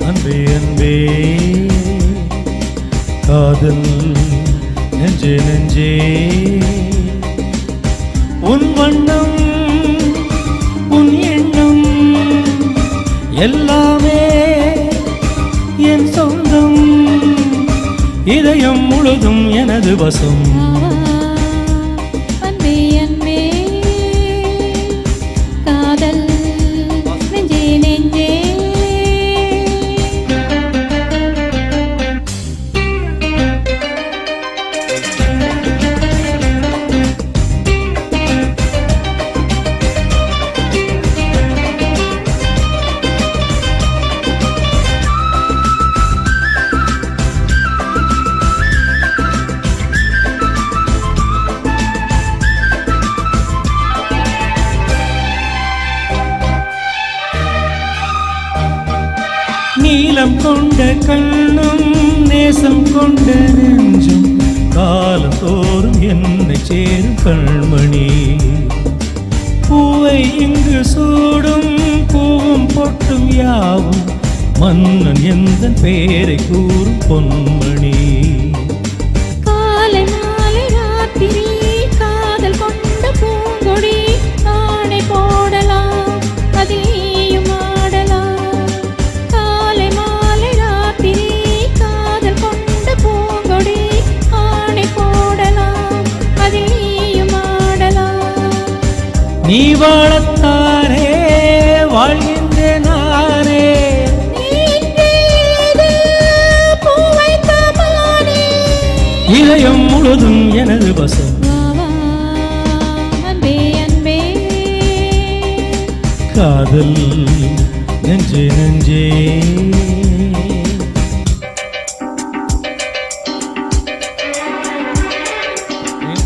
அன்பே அன்பே காதல் நெஞ்சே நெஞ்சே உன் வண்ணம் உன் எண்ணம் எல்லாமே என் சொந்தம் இதயம் முழுதும் எனது வசம் அன்பே அன்பே காதல் நெஞ்சே நெஞ்சே நீலம் கொண்ட கண்ணும் நேசம் கொண்ட நெஞ்சும் காலம் தோறும் என்னை சேரும் கண்மணி பூவை இங்கு சூடும் பூவும் பொட்டும் யாவும் மன்னன் எந்த பேரை கூறும் பொன்மணி காலை மாலை ராத்திரி காதல் கொண்ட பூங்கொடி ஆணை போடலாம் அதிலேயும் ஆடலாம் காலை மாலை ராத்திரி காதல் கொண்ட பூங்கொடி ஆணை போடலாம் அதிலேயும் ஆடலாம் நீ வாழத்தாரே வாழ்கின்றேன் நானே இதயம் முழுதும் எனது வசம் அன்பே அன்பே காதல் நெஞ்சே நெஞ்சே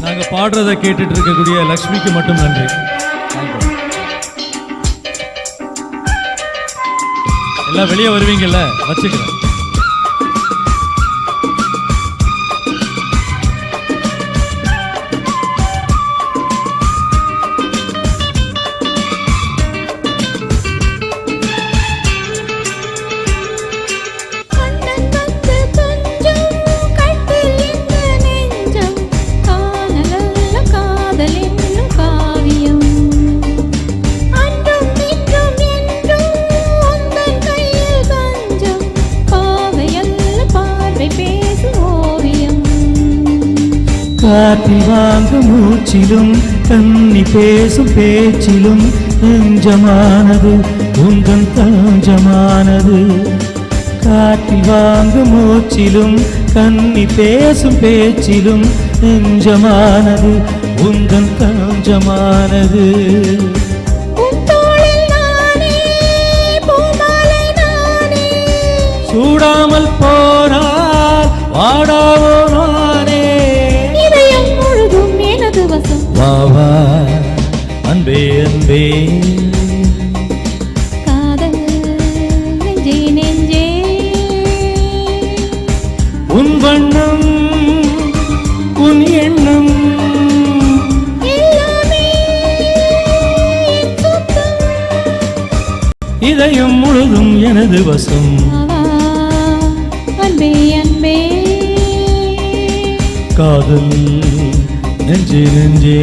நாங்க பாடுறதை கேட்டுட்டு இருக்கக்கூடிய லக்ஷ்மிக்கு மட்டும் நன்றி. எல்லாம் வெளியே வருவீங்கல்ல வச்சுக்கிறேன். காற்றில் வாங்கும் மூச்சிலும் கண்ணி பேசும் பேச்சிலும் நெஞ்சமானது உந்தன் தஞ்சமானது காற்றில் வாங்கும் மூச்சிலும் கண்ணி பேசும் பேச்சிலும் நெஞ்சமானது உந்தன் தஞ்சமானது சூடாமல் போனால் வாடாவோ நானே வாவா அன்பே அன்பே காதல் நெஞ்சே நெஞ்சே உன் வண்ணம் உன் எண்ணம் எல்லாமே சுத்தம் இதயம் முழுதும் எனது வசம் அன்பே அன்பே காதல் நெஞ்சே நெஞ்சே